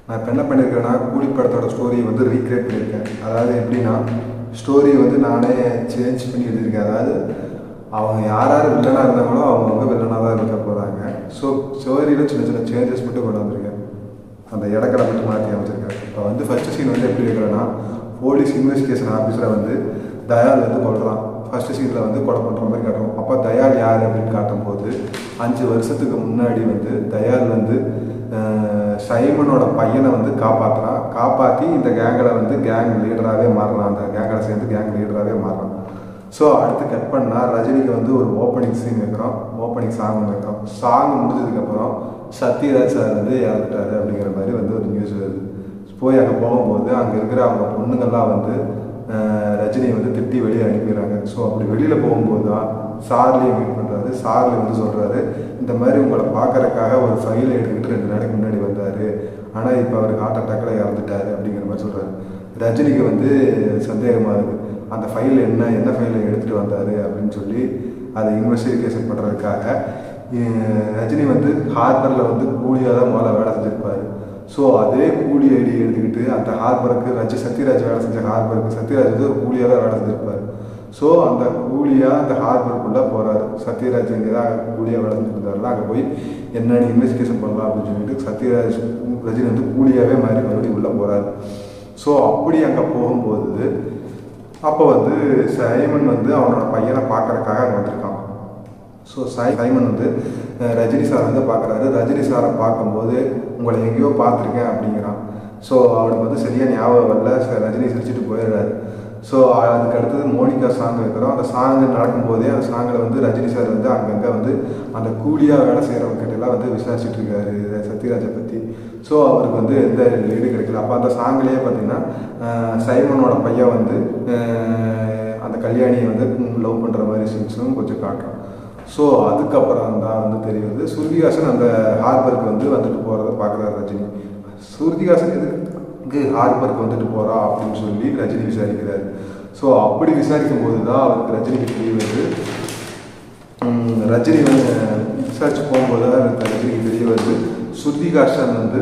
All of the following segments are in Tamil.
நான் இப்போ என்ன பண்ணியிருக்கேன்னா கூலி படத்தோட ஸ்டோரியை வந்து ரீக்ரியேட் பண்ணியிருக்கேன். அதாவது எப்படின்னா ஸ்டோரியை வந்து நானே சேஞ்ச் பண்ணி எழுதியிருக்கேன். அதாவது அவங்க யார் யார் வில்லனாக இருந்தாங்களோ அவங்க வில்லனாக தான் இருக்க போகிறாங்க. ஸோ ஸ்டோரியில் சின்ன சின்ன சேஞ்சஸ் மட்டும் கொண்டு வந்திருக்கேன். அந்த இடக்கடை மட்டும் மாற்றி அமைச்சிருக்கேன். இப்போ வந்து ஃபஸ்ட்டு சீன் வந்து எப்படி இருக்கிறேன்னா போலீஸ் இன்வெஸ்டிகேஷன் ஆஃபீஸரை வந்து தயாள் வந்து கொள்கிறான். ஃபஸ்ட்டு சீனில் வந்து கொலை பண்ணுற மாதிரி காட்டுறோம். அப்போ தயாள் யார் அப்படின்னு காட்டும்போது 5 வருஷத்துக்கு முன்னாடி வந்து தயாள் வந்து சைமனோட பையனை வந்து காப்பாற்றி இந்த கேங்கில் வந்து கேங் லீடராகவே மாறுறான். அந்த கேங்கில் சேர்ந்து கேங் லீடராகவே மாறுறான். ஸோ அடுத்து கட் பண்ணால் ரஜினிக்கு வந்து ஒரு ஓப்பனிங் சீன் வைக்கிறோம், ஓப்பனிங் சாங் வைக்கிறோம். சாங் முடிஞ்சதுக்கப்புறம் சத்யராஜ் சார் வந்து இறந்துட்டாரு அப்படிங்கிற மாதிரி வந்து ஒரு நியூஸ் வருது. போய் அங்கே போகும்போது அங்கே இருக்கிற அவங்க பொண்ணுங்கள்லாம் வந்து ரஜினியை வந்து திட்டி வெளியே அனுப்பிடுறாங்க. ஸோ அப்படி வெளியில் போகும்போது தான் சார்லியை மீட் பண்ணுறாரு. சார்லி வந்து சொல்கிறாரு, இந்த மாதிரி உங்களை பார்க்கறதுக்காக ஒரு ஃபைலை எடுத்துக்கிட்டு 2 நாளைக்கு முன்னாடி வந்தார், ஆனால் இப்போ அவர் ஹார்ட் அட்டாக்கில் இறந்துட்டாரு அப்படிங்கிற மாதிரி சொல்கிறாரு. ரஜினிக்கு வந்து சந்தேகமாக இருக்குது, அந்த ஃபைல் என்ன ஃபைலை எடுத்துகிட்டு வந்தார் அப்படின்னு சொல்லி அதை இன்வெஸ்டிகேஷன் பண்ணுறதுக்காக ரஜினி வந்து ஹார்பரில் வந்து கூலியாக தான் முதல்ல வேலை செஞ்சுருப்பார். ஸோ அதே கூலி ஐடி எடுத்துக்கிட்டு அந்த ஹார்பருக்கு சத்யராஜ் வேலை செஞ்ச ஹார்பருக்கு சத்யராஜ் வந்து ஒரு கூலியாக தான் வேலை செஞ்சுருப்பார். ஸோ அந்த கூலியாக அந்த ஹார்பருக்குள்ளே போகிறாரு. சத்யராஜ் இங்கே தான் கூலியாக வேலை செஞ்சுருந்தாருல, அங்கே போய் என்னென்னு இன்வெஸ்டிகேஷன் பண்ணலாம் அப்படின்னு சொல்லிட்டு ரஜினி வந்து கூலியாகவே மாறி மறுபடியும் உள்ளே போகிறாரு. ஸோ அப்படி அங்கே போகும்போது அப்போ வந்து சைமன் வந்து அவனோட பையனை பார்க்கறதுக்காக அங்கே வந்திருக்கான். ஸோ சைமன் வந்து ரஜினி சார் வந்து பார்க்குறாரு. ரஜினி சாரை பார்க்கும்போது உங்களை எங்கேயோ பார்த்துருக்கேன் அப்படிங்கிறான். ஸோ அவனுக்கு வந்து சரியாக ஞாபகம் வரல. ரஜினி சிரிச்சுட்டு போயிடுறாரு. ஸோ அதுக்கு அடுத்தது மோனிகா சாங் வைக்கிறோம். அந்த சாங் நடக்கும்போதே அந்த சாங்கில் வந்து ரஜினி சார் வந்து அங்கங்கே வந்து அந்த கூலியாக வேலை செய்கிறவங்ககிட்டலாம் வந்து விசாரிச்சுட்டு இருக்காரு சத்யராஜை பற்றி. ஸோ அவருக்கு வந்து எந்த லீடு கிடைக்கல. அப்போ அந்த சாங்லேயே பார்த்தீங்கன்னா சைமனோட பையன் வந்து அந்த கல்யாணியை வந்து லவ் பண்ணுற மாதிரி சீன்ஸும் கொஞ்சம் காட்டுறான். ஸோ அதுக்கப்புறம் தான் வந்து தெரியுது ஸ்ருதிஹாசன் அந்த ஹார்பருக்கு வந்து வந்துட்டு போகிறத பார்க்குறாரு ரஜினி. ஸ்ருதிஹாசன் எதுக்கு ஹார்பருக்கு வந்துட்டு போகிறா அப்படின்னு சொல்லி ரஜினி விசாரிக்கிறாரு. ஸோ அப்படி விசாரிக்கும் போது தான் அவருக்கு ரஜினிக்கு தெரிய வருது. ரஜினி வந்து விசாரிச்சு போகும்போது தான் ரஜினிக்கு தெரிய வருது ஸ்ருதிஹாசன் வந்து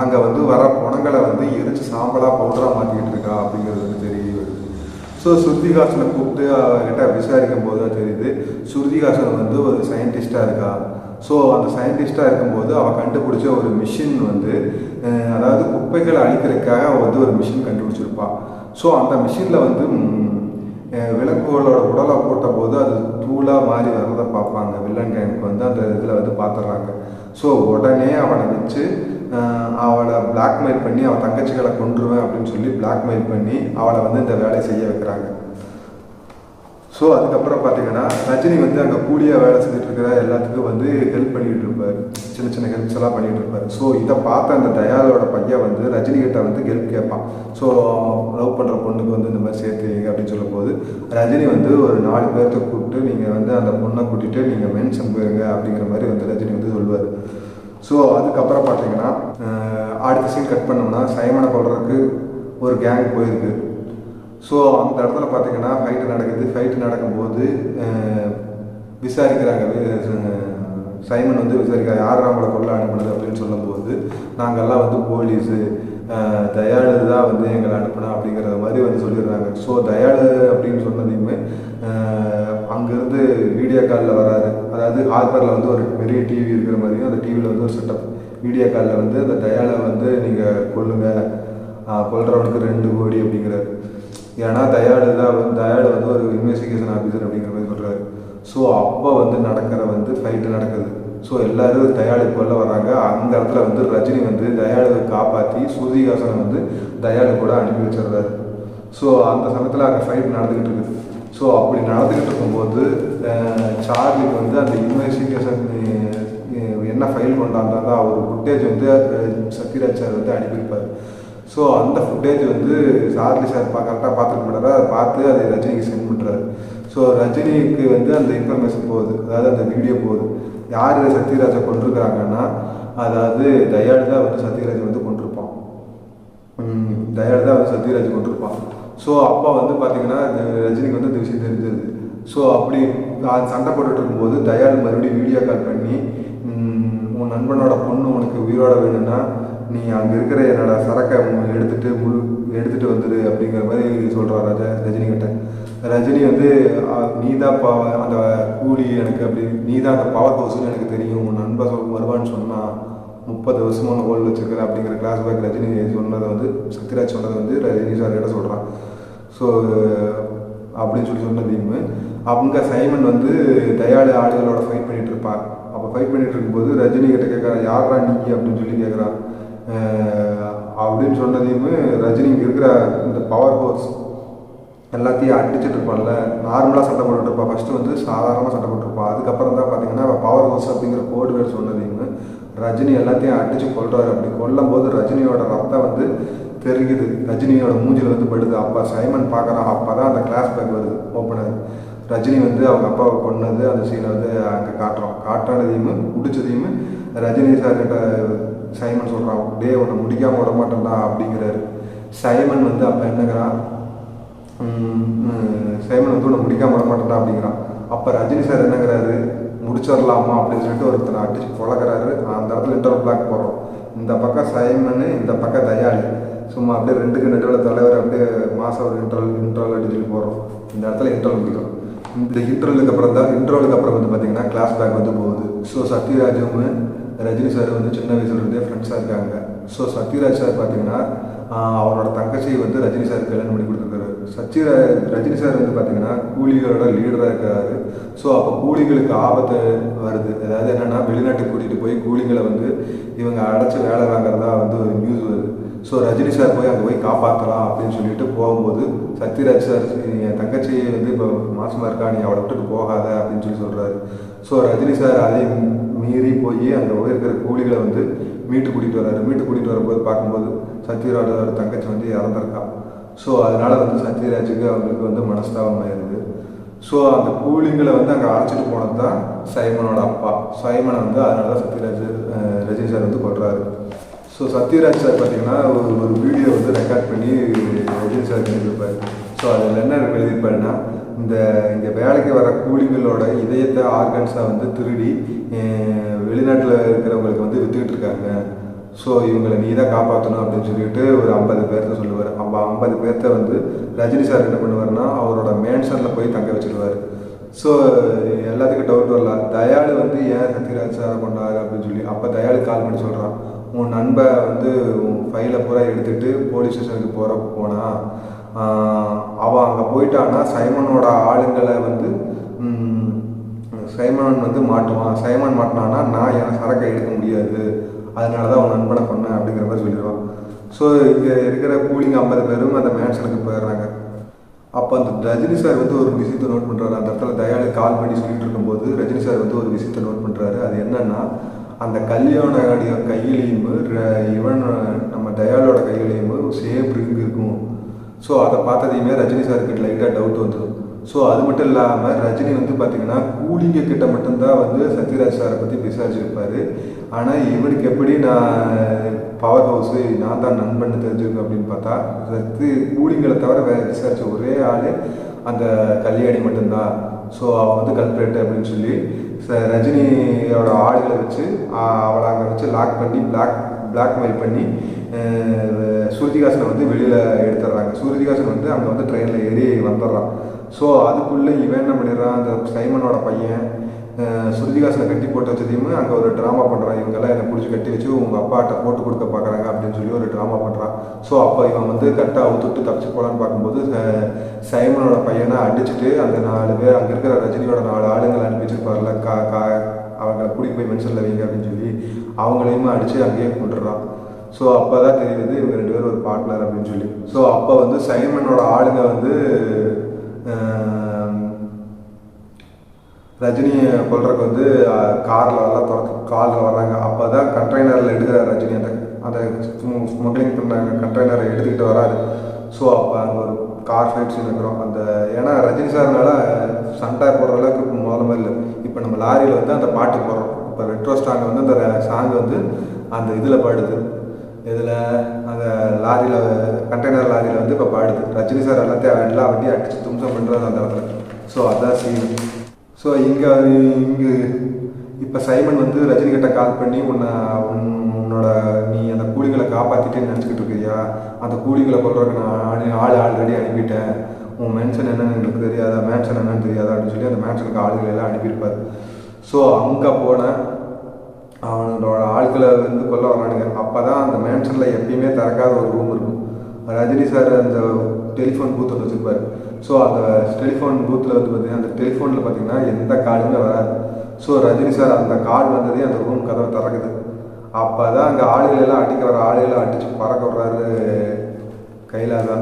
அங்கே வந்து வர பணங்களை வந்து எரிச்சு சாம்பலாக பவுடராக மாற்றிக்கிட்டு இருக்கா அப்படிங்கிறது வந்து தெரிய வருது. ஸோ ஸ்ருதிஹாசனை கூப்பிட்டு அவர்கிட்ட விசாரிக்கும் போது தான் தெரியுது ஸ்ருதிஹாசன் வந்து ஒரு சயின்டிஸ்டாக இருக்கா. ஸோ அந்த சயின்டிஸ்டாக இருக்கும்போது அவள் கண்டுபிடிச்ச ஒரு மிஷின் வந்து அதாவது குப்பைகளை அழிக்கிறதுக்காக அவள் வந்து ஒரு மிஷின் கண்டுபிடிச்சிருப்பாள். ஸோ அந்த மிஷினில் வந்து விலங்குகளோட உடலை போட்ட போது அது தூளாக மாறி வர்றதை பார்ப்பாங்க. வில்லன் கேங்க்கு வந்து அந்த இதில் வந்து பார்த்துட்றாங்க. ஸோ உடனே அவனை வச்சு அவளை பிளாக்மெயில் பண்ணி அவள் தங்கச்சிகளை கொன்றுவேன் அப்படின்னு சொல்லி பிளாக்மெயில் பண்ணி அவளை வந்து இந்த வேலையை செய்ய வைக்கிறாங்க. ஸோ அதுக்கப்புறம் பார்த்தீங்கன்னா ரஜினி வந்து அங்கே கூலியாக வேலை செஞ்சுட்டு இருக்கிற எல்லாத்துக்கும் வந்து ஹெல்ப் பண்ணிகிட்டு இருப்பார். சின்ன சின்ன ஹெல்ப்ஸ் எல்லாம் பண்ணிகிட்டு இருப்பார். ஸோ இதை பார்த்த அந்த தயாளோட பையன் வந்து ரஜினிகிட்ட வந்து ஹெல்ப் கேட்பான். ஸோ லவ் பண்ணுற பொண்ணுக்கு வந்து இந்த மாதிரி சேர்த்து அப்படின்னு சொல்லும்போது ரஜினி வந்து ஒரு 4 பேர்த்த கூப்பிட்டு நீங்கள் வந்து அந்த பொண்ணை கூட்டிகிட்டு நீங்கள் மென்ஷன் போயிருங்க அப்படிங்கிற மாதிரி வந்து ரஜினி வந்து சொல்லுவார். ஸோ அதுக்கப்புறம் பார்த்தீங்கன்னா அடுத்த சீன் கட் பண்ணோம்னா சைமனை கொல்றதுக்கு ஒரு கேங் போயிருக்கு. ஸோ அந்த இடத்துல பார்த்தீங்கன்னா ஃபைட்டு நடக்குது. ஃபைட்டு நடக்கும்போது விசாரிக்கிறாங்க. சைமன் வந்து விசாரிக்கிறாங்க யார் அவங்கள கொல்ல அனுப்புனது அப்படின்னு சொல்லும்போது நாங்கள்லாம் வந்து போலீஸு தயாளு தான் வந்து எங்களை அனுப்புனா அப்படிங்கிற மாதிரி வந்து சொல்லிடுறாங்க. ஸோ தயாளு அப்படின்னு சொன்னதையுமே அங்கேருந்து வீடியோ காலில் வராது. அதாவது ஹார்பரில் வந்து ஒரு பெரிய டிவி இருக்கிற மாதிரியும் அந்த டிவியில் வந்து ஒரு செட்டப் வீடியோ காலில் வந்து அந்த தயாளை வந்து நீங்கள் கொல்லுங்கள், கொல்றவனுக்கு 2 கோடி அப்படிங்கிறாரு. ஏன்னா தயாளு வந்து ஒரு இன்வெஸ்டிகேஷன் ஆஃபீஸர் அப்படிங்கிற மாதிரி சொல்கிறாரு. ஸோ அப்போ வந்து நடக்கிற வந்து ஃபைட்டு நடக்குது. ஸோ எல்லோரும் தயாளுக்கு கொல்ல வர்றாங்க. அந்த இடத்துல வந்து ரஜினி வந்து தயாளுவை காப்பாற்றி ஸ்ருதிஹாசனை வந்து தயாளு கூட அனுப்பி வச்சிடுறாரு. ஸோ அந்த சமயத்தில் அங்கே ஃபைட் நடந்துக்கிட்டு இருக்குது. ஸோ அப்படி நடந்துக்கிட்டு இருக்கும்போது சார்லிக்கு வந்து அந்த இன்வெஸ்டிகேஷன் என்ன ஃபைல் கொண்டாந்தாங்க அவர் ஃபுட்டேஜ் வந்து சத்யராஜ் சார் வந்து அனுப்பியிருப்பார். ஸோ அந்த ஃபுட்டேஜ் வந்து சார்லி சார் கரெக்டாக பார்த்துக்க மாட்டாரா, அதை பார்த்து அதை ரஜினிக்கு சென்ட் பண்ணுறாரு. ஸோ ரஜினிக்கு வந்து அந்த இன்ஃபர்மேஷன் போகுது, அதாவது அந்த வீடியோ போகுது. யார் சத்யராஜை கொண்டிருக்கிறாங்கன்னா அதாவது தயாளு தான் வந்து சத்யராஜ் வந்து கொண்டிருப்பான். தயாளு தான் வந்து சத்யராஜ் கொண்டிருப்பான். ஸோ அப்போ வந்து பார்த்தீங்கன்னா ரஜினிக்கு வந்து இந்த விஷயம் தெரிஞ்சது. ஸோ அப்படி சண்டை போட்டுட்டு இருக்கும்போது தயாளு மறுபடியும் வீடியோ கால் பண்ணி உன் நண்பனோட பொண்ணு உனக்கு உயிரோட வேணும்னா நீ அங்கே இருக்கிற என்னோட சரக்கை எடுத்துகிட்டு வந்துடு அப்படிங்கிற மாதிரி சொல்கிறான் ரஜினி கிட்ட. ரஜினி வந்து நீ தான் அந்த கூலி எனக்கு அப்படி நீ தான் அந்த பவர் ஹவுஸ்னு எனக்கு தெரியும், உன் நண்பன் வருவான்னு சொன்னான், 30 வருஷமான கோல் வச்சுருக்கிறேன் அப்படிங்கிற கிளாஸ்பேக் ரஜினி சொன்னதை வந்து சத்யராஜ் சொன்னதை வந்து ரஜினி சார் கிட்ட சொல்கிறான். ஸோ அப்படின்னு சொன்னதையுமே அவங்க சைமன் வந்து தயாளு ஆளுகளோட ஃபைட் பண்ணிகிட்டு இருப்பான். அப்போ ஃபைட் பண்ணிகிட்டு இருக்கும்போது ரஜினி கிட்ட கேட்குறான், யாரா நீ அப்படின்னு சொல்லி கேட்குறான். அப்படின்னு சொன்னதையுமே ரஜினிக்கு இருக்கிற இந்த பவர் ஹவுஸ் எல்லாத்தையும் அடிச்சுட்டு இருப்பான்ல, நார்மலாக சண்டை போட்டுட்டு இருப்பான். ஃபஸ்ட்டு வந்து சாதாரணமாக சண்டை போட்டுருப்பான். அதுக்கப்புறம் தான் பார்த்தீங்கன்னா பவர் ஹவுஸ் அப்படிங்கிற கோடு வேறு சொன்னதையுமே ரஜினி எல்லாத்தையும் அடித்து கொள்றாரு. அப்படி கொல்லும் போது ரஜினியோட ரத்தம் வந்து தெரியுது, ரஜினியோட மூஞ்சில் வந்து படுது. அப்போ சைமன் பார்க்குறான். அப்போ தான் அந்த கிளாஸ் பேக் வருது, ஓப்பன் ஆகுது. ரஜினி வந்து அவங்க அப்பாவை கொண்டது அந்த சீனை வந்து அங்கே காட்டானதையுமே பிடிச்சதையுமே ரஜினி சார் கிட்ட சைமன் சொல்கிறான், உன்னை முடிக்காமல் விட மாட்டேன்டா அப்படிங்கிறாரு. சைமன் வந்து அப்போ என்னங்கிறான், சைமன் வந்து உன்னை முடிக்காமல் விட மாட்டேன்டா அப்படிங்கிறான். அப்போ ரஜினி சார் என்னங்கிறாரு, முடிச்சிடலாமா அப்படின்னு சொல்லிட்டு ஒருத்தனை அடிச்சு பொழக்கிறாரு. அந்த இடத்துல இன்டர்வல் பிளாக் போடுறோம். இந்த பக்கம் சைமன், இந்த பக்கம் தயாளு. சும்மா அப்படியே ரெண்டுக்கு நடுவில் தலைவர் அப்படியே மாதம் ஒரு இன்டர்வல் அடிச்சுட்டு போகிறோம். இந்த இடத்துல இன்டர்வல் முடிக்கிறோம். இந்த இன்டர்வலுக்கு அப்புறம் வந்து பார்த்தீங்கன்னா கிளாஸ் பேக் வந்து போகுது. ஸோ சத்யராஜும் ரஜினி சார் வந்து சின்ன வயசுலேருந்தே ஃப்ரெண்ட்ஸாக இருக்காங்க. ஸோ சத்யராஜ் சார் பார்த்தீங்கன்னா அவரோட தங்கச்சியை வந்து ரஜினி சார் கல்யாணம் பண்ணி கொடுத்துருக்காரு. ரஜினி சார் வந்து பார்த்தீங்கன்னா கூலிகளோட லீடராக இருக்காரு. ஸோ அப்போ கூலிகளுக்கு ஆபத்து வருது. அதாவது என்னென்னா வெளிநாட்டுக்கு கூட்டிகிட்டு போய் கூலிகளை வந்து இவங்க அடைச்சி வேலை வாங்குறதா வந்து ஒரு நியூஸ் வருது. ஸோ ரஜினி சார் போய் அங்கே போய் காப்பாற்றலாம் அப்படின்னு சொல்லிட்டு போகும்போது சத்யராஜ் சார் என் தங்கச்சி வந்து இப்போ மாசமாக இருக்கா, நீ அவளை விட்டுட்டு போகாத அப்படின்னு சொல்லி சொல்கிறாரு. ஸோ ரஜினி சார் அதை மீறி போய் அங்கே இருக்கிற கூலிகளை வந்து மீட்டு கூட்டிகிட்டு வர்றாரு. மீட்டு கூட்டிகிட்டு வரும்போது பார்க்கும்போது சத்யராஜோட தங்கச்சி வந்து இறந்துருக்கா. ஸோ அதனால் வந்து சத்யராஜுக்கு அவங்களுக்கு வந்து மனஸ்தாபம் ஆயிடுது. ஸோ அந்த கூலிங்களை வந்து அங்கே அழைச்சிட்டு போனது தான் சைமனோட அப்பா. சைமனை வந்து அதனால தான் ரஜினி சார் வந்து கொள்றாரு. ஸோ சத்யராஜ் சார் பார்த்தீங்கன்னா ஒரு வீடியோ வந்து ரெக்கார்ட் பண்ணி ரஜினி சார் எழுதியிருப்பார். ஸோ அதில் என்ன எழுதியிருப்பாருன்னா, இந்த வேலைக்கு வர கூலிங்களோட இதயத்தை ஆர்கன்ஸாக வந்து திருடி வெளிநாட்டில் இருக்கிறவங்களுக்கு வந்து விற்றுக்கிட்டு இருக்காங்க. ஸோ இவங்களை நீ தான் காப்பாற்றணும் அப்படின்னு சொல்லிட்டு ஒரு 50 பேர்த்த சொல்லுவார். 50 பேர்த்த வந்து ரஜினி சார் என்ன பண்ணுவார்னா அவரோட மேன்ஷனில் போய் தங்க வச்சுருவார். ஸோ எல்லாத்துக்கும் டவுட் வரலாம், தயாளு வந்து ஏன் சத்யராஜ் சாரை கொண்டாரு அப்படின்னு சொல்லி. அப்போ தயாளு கால் பண்ணி சொல்கிறான், உன் நண்பன் வந்து உன் ஃபைலை பூரா எடுத்துகிட்டு போலீஸ் ஸ்டேஷனுக்கு போனால் அவன் அங்கே போயிட்டான்னா சைமனோட ஆளுங்களை வந்து சைமன் வந்து மாட்டுவான். சைமன் மாட்டினான்னா நான் என் சரக்கை எடுக்க முடியாது, அதனால தான் அவன் நண்பனை கொண்டேன் அப்படிங்கிற மாதிரி சொல்லிடுவான். ஸோ இங்கே இருக்கிற கூலிங்க 50 பேரும் அந்த மேன்ஷனுக்கு போயிடுறாங்க. அப்போ அந்த ரஜினி சார் வந்து ஒரு விஷயத்தை நோட் பண்ணுறாரு. அந்த இடத்துல தயாளு கால் பண்ணி சொல்லிட்டு இருக்கும்போது ரஜினி சார் வந்து ஒரு விஷயத்தை நோட் பண்ணுறாரு. அது என்னன்னா, அந்த கல்யாணோடைய கையிலையும் நம்ம தயாளோட கையிலையும் சேம் ரிங் இருக்கும். ஸோ அதை பார்த்ததையுமே ரஜினி சாருக்கு லைட்டாக டவுட் வந்துடும். ஸோ அது மட்டும் இல்லாமல் ரஜினி வந்து பார்த்திங்கன்னா கூலிங்க கிட்ட மட்டும்தான் வந்து சத்யராஜ் சாரை பற்றி விசாரிச்சிருப்பார். ஆனால் இவனுக்கு எப்படி நான் பவர் ஹவுஸு நான் தான் நண்பன் தெரிஞ்சுருக்கேன் அப்படின்னு பார்த்தா கூலிங்களை தவிர வேறு விசாரித்த ஒரே ஆள் அந்த கல்யாணி மட்டும்தான். ஸோ அவன் வந்து கல்பிரேட் அப்படின்னு சொல்லி ரஜினியோட ஆளுகளை வச்சு அவளை அங்கே வச்சு லாக் பண்ணி பிளாக்மெயில் பண்ணி ஸ்ருதிஹாசனை வந்து வெளியில் எடுத்துடுறாங்க. ஸ்ருதிஹாசன் வந்து அங்கே வந்து ட்ரெயினில் ஏறி வந்துடுறான். ஸோ அதுக்குள்ளே இவன் என்ன பண்ணிடுறான், அந்த சைமனோட பையன் ஸ்ருதிஹாசனை கட்டி போட்டு வச்சதையுமே அங்கே ஒரு ட்ராமா பண்ணுறான். இவங்கெல்லாம் என்னை பிடிச்சி கட்டி வச்சு உங்கள் அப்பாட்ட போட்டு கொடுக்க பார்க்குறாங்க அப்படின்னு சொல்லி ஒரு ட்ராமா பண்ணுறான். ஸோ அப்போ இவன் வந்து கரெக்டாக அவுத்துட்டு தப்பிச்சு போகலான்னு பார்க்கும்போது சைமனோட பையனை அடிச்சுட்டு அந்த 4 பேர் அங்கே இருக்கிற ரஜினியோட 4 ஆளுங்களை அனுப்பிச்சிருப்பார்ல அவங்களை கூட்டிகிட்டு போய் மென்ஷனில் வைங்க அப்படின்னு சொல்லி அவங்களையுமே அடித்து அங்கேயே கொண்டுடுறான். ஸோ அப்போ தான் தெரியுது இவங்க 2 பேரும் ஒரு பார்ட்னர் அப்படின்னு சொல்லி. ஸோ அப்போ வந்து சைமனோட ஆளுங்க வந்து ரஜினியை கொள்றதுக்கு வந்து காரில் வர்றாங்க. அப்போ தான் கண்டெய்னரில் எடுக்கிறார் ரஜினி. அந்த ஸ்மக்லிங் பண்ணாங்க கண்டெய்னரை எடுத்துக்கிட்டு வராரு. ஸோ அப்போ அங்கே ஒரு கார் ஃபைட்ஸ் இருக்கிறோம். ஏன்னா ரஜினி சார்னால சண்டை போடுற அளவுக்கு முதல்ல இல்லை. இப்போ நம்ம லாரியில் வந்து அந்த பாட்டு போடுறோம். இப்போ ரெட்ரோ ஸ்டாங் வந்து அந்த சாங் வந்து அந்த இதில் பாடுது. இதில் அந்த லாரியில் கண்டெய்னர் லாரியில் வந்து இப்போ பாடுது. ரஜினி சார் எல்லாத்தையும் எல்லா வண்டியும் அடித்து தும்சம் பண்ணுறது அந்த இடத்துல. ஸோ அதான் சீன். ஸோ இப்போ சைமன் வந்து ரஜினிகிட்ட கால் பண்ணி உன்னோட நீ அந்த கூலிங்களை காப்பாற்றிட்டேன்னு நினச்சிக்கிட்டு இருக்கிறியா, அந்த கூலிங்களை கொள்றதுக்கு நான் ஆல்ரெடி அனுப்பிட்டேன், உன் மேன்ஷன் என்னன்னு எனக்கு தெரியாதா, மேன்ஷன் என்னன்னு தெரியாதா அப்படின்னு சொல்லி அந்த மேன்ஷனுக்கு ஆளுகளை எல்லாம் அனுப்பியிருப்பார். ஸோ அங்கே போனேன், அவனோட ஆட்களை வந்து கொல்ல வரானுங்க. அப்போ தான் அந்த மேன்ஷனில் எப்பயுமே திறக்காத ஒரு ரூம் இருக்கும். ரஜினி சார் அந்த டெலிஃபோன் பூத்தை வச்சுருப்பார். ஸோ அந்த டெலிஃபோன் பூத்தில் வந்து பார்த்தீங்கன்னா அந்த டெலிஃபோனில் பார்த்தீங்கன்னா எந்த காலுமே வராது. ஸோ ரஜினி சார் அந்த கால் வந்ததே அந்த ரூம் கதவை திறக்குது. அப்போ தான் அங்கே ஆளுகளெல்லாம் அடிக்க வர ஆளுகளை அடித்து பறக்க விட்றாரு கைலாசா.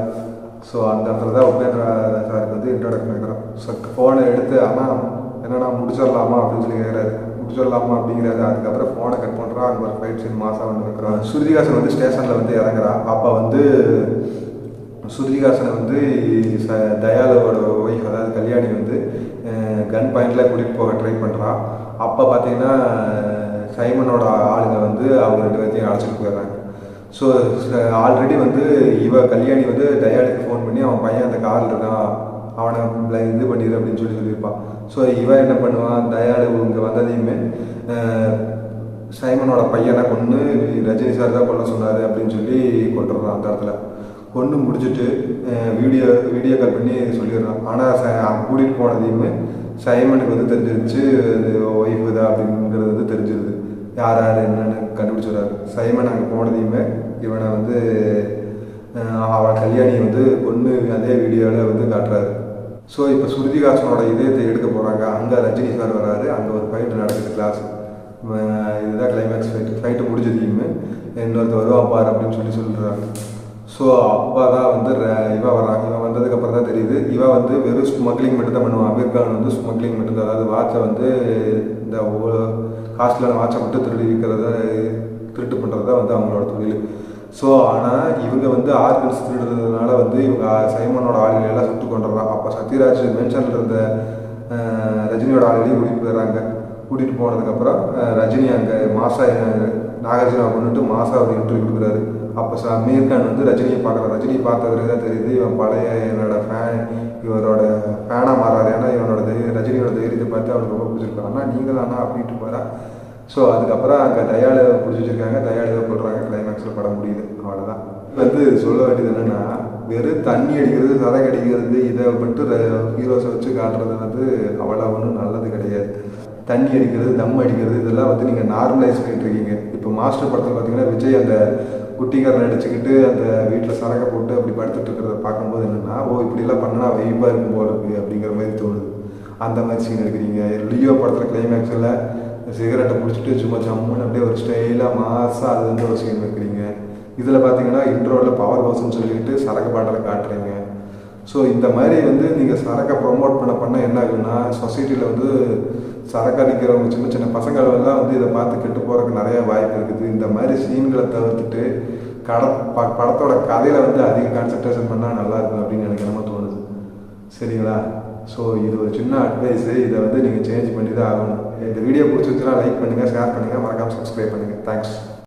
ஸோ அந்த இடத்துல தான் உபேந்திர சாருக்கு வந்து இன்ட்ரோடக்ஷன் வைக்கிறோம். ஸோ ஃபோனை எடுத்து ஆனால் என்னன்னா முடிச்சிடலாமா அப்படின்னு சொல்லி கேட்குறாரு. முடிச்சிடலாமா அப்படிங்கிறாரு. அதுக்கப்புறம் ஃபோனை கட் பண்ணுறா. அங்கே ஒரு ஃபைட் சீன் மாதம் வந்து இருக்கிறான். ஸ்ருதிஹாசன் வந்து ஸ்டேஷனில் வந்து இறங்குறா. அப்போ வந்து ஸ்ருதிஹாசனை வந்து தயாளோட ஒய்ஃப் அதாவது கல்யாணி வந்து கன் பாயிண்டில் கூட்டிகிட்டு போக ட்ரை பண்ணுறா. அப்போ பார்த்தீங்கன்னா சைமனோட ஆளுங்க வந்து அவங்க 2 பேர்த்தையும் அழைச்சிட்டு போயிடுறாங்க. ஸோ ஆல்ரெடி வந்து கல்யாணி வந்து தயாளுக்கு ஃபோன் பண்ணி அவன் பையன் அந்த காரில் இருக்கான், அவனை இது பண்ணிடு அப்படின்னு சொல்லியிருப்பான். ஸோ என்ன பண்ணுவான், தயாளு இங்கே வந்ததையுமே சைமனோட பையனை கொண்டு ரஜினி சார் தான் கொல்ல சொன்னார் அப்படின்னு சொல்லி கொண்டுடுறான். அந்த இடத்துல கொண்டு முடிச்சுட்டு வீடியோ கால் பண்ணி சொல்லிடுறான். ஆனால் கூட்டிகிட்டு போனதையுமே சைமனுக்கு வந்து தெரிஞ்சிருச்சு ஒய்ஃபு தான் அப்படிங்கிறது வந்து தெரிஞ்சிருது. யார் என்னன்னு கண்டுபிடிச்சிடுறாரு. சைமன் அங்கே போனதையுமே இவனை வந்து அவன் கல்யாணியை வந்து கொண்டு அதே வீடியோவில் வந்து காட்டுறாரு. ஸோ இப்போ ஸ்ருதிஹாசனோட இதயத்தை எடுக்க போகிறாங்க. அங்கே ரஜினி சார் வராரு. அங்கே ஒரு ஃபைட்டு நடக்குது கிளாஸ். இதுதான் கிளைமேக்ஸ் ஃபைட்டு முடிஞ்சதையுமே இன்னொருத்தர் வருவான் பார் அப்படின்னு சொல்லிடுறாங்க. ஸோ அப்பா தான் வந்து வராங்க. இவன் வந்ததுக்கப்புறம் தான் தெரியுது இவன் வந்து வெறும் ஸ்மக்லிங் மட்டும் தான் பண்ணுவான். அமீர் கான் வந்து ஸ்மக்லிங் மட்டும் தான், அதாவது வாட்சை வந்து இந்த காஸ்ட்லியான வாட்சை மட்டும் திருட்டு பண்ணுறது தான் வந்து அவங்களோட தொழில். ஸோ ஆனால் இவங்க வந்து ஆர்கன்ஸ் திருடுறதுனால வந்து இவங்க சைமனோட ஆளுகளெல்லாம் சுட்டு கொண்டுறான். அப்போ சத்யராஜ் மென்ஷனில் இருந்த ரஜினியோட ஆளுகளையும் கூட்டிகிட்டு போயிடுறாங்க. கூட்டிகிட்டு போனதுக்கப்புறம் ரஜினி அங்கே மாசா நாகார்ஜுனா கொண்டுட்டு மாசா ஒரு இன்டர்வியூ கொடுக்குறாரு. அப்போ அமீர் கான் வந்து ரஜினியை பார்க்குறான். ரஜினியை பார்த்ததுக்கு தான் தெரியுது இவன் பழைய இவரோட ஃபேனாக மாறாரு. ஏன்னா இவனோட ரஜினியோட தைரியத்தை பார்த்து அவனுக்கு ரொம்ப பிடிச்சிருக்கான். ஆனால் நீங்கள் தானா அப்படின்ட்டு போகிறான். ஸோ அதுக்கப்புறம் அங்கே தயாளை பிடிச்சி வச்சுருக்காங்க. தயாளை போடுறாங்க. கிளைமேக்ஸில் படம் முடியுது. அவ்வளோதான். வந்து சொல்ல வேண்டியது என்னென்னா, வெறும் தண்ணி அடிக்கிறது, சரக்கு அடிக்கிறது, இதை மட்டும் ஹீரோஸை வச்சு காட்டுறது வந்து அவ்வளோ ஒன்றும் நல்லது கிடையாது. தண்ணி அடிக்கிறது, தம் அடிக்கிறது இதெல்லாம் வந்து நீங்கள் நார்மலைஸ் பண்ணிட்டு இருக்கீங்க. இப்போ மாஸ்டர் படத்தில் பார்த்தீங்கன்னா விஜய் அந்த குட்டிக்காரன் அடிச்சுக்கிட்டு அந்த வீட்டில் சரக்கை போட்டு அப்படி படுத்துட்டு இருக்கிறத பார்க்கும்போது என்னென்னா, இப்படிலாம் பண்ணா வைப்பாக இருக்கும் போல இருக்குது அப்படிங்கிற மாதிரி தோணுது. அந்த மாதிரி சீன் எடுக்கிறீங்க. லியோ படத்தில் கிளைமேக்ஸில் சிகரெட்டை பிடிச்சிட்டு சும்மா ஜம்முன்னு அப்படியே ஒரு ஸ்டைலாக மாசாக அது வந்து ஒரு சீன் வைக்கிறீங்க. இதில் பார்த்தீங்கன்னா இன்ட்ரோவில் பவர் ஹவுஸ்ன்னு சொல்லிட்டு சரக்கு பாட்டிலை காட்டுறீங்க. ஸோ இந்த மாதிரி வந்து நீங்கள் சரக்கை ப்ரொமோட் பண்ண என்ன ஆகுன்னா, சொசைட்டியில் வந்து சரக்கு அடிக்கிறவங்க சின்ன சின்ன பசங்களெல்லாம் வந்து இதை பார்த்து கெட்டு போகிறதுக்கு நிறைய வாய்ப்பு இருக்குது. இந்த மாதிரி சீன்களை தவிர்த்துட்டு படத்தோட கதையில் வந்து அதிக கான்சன்ட்ரேஷன் பண்ணால் நல்லாயிருக்கும் அப்படின்னு எனக்கு என்னமோ தோணுது. சரிங்களா? ஸோ இது ஒரு சின்ன அட்வைஸு. இதை வந்து நீங்கள் சேஞ்ச் பண்ணி தான் ஆகணும். இந்த வீடியோ பிடிச்சிருச்சுன்னா லைக் பண்ணுங்கள், ஷேர் பண்ணுங்கள், மறக்காமல் சப்ஸ்கிரைப் பண்ணுங்கள். தேங்க்ஸ்.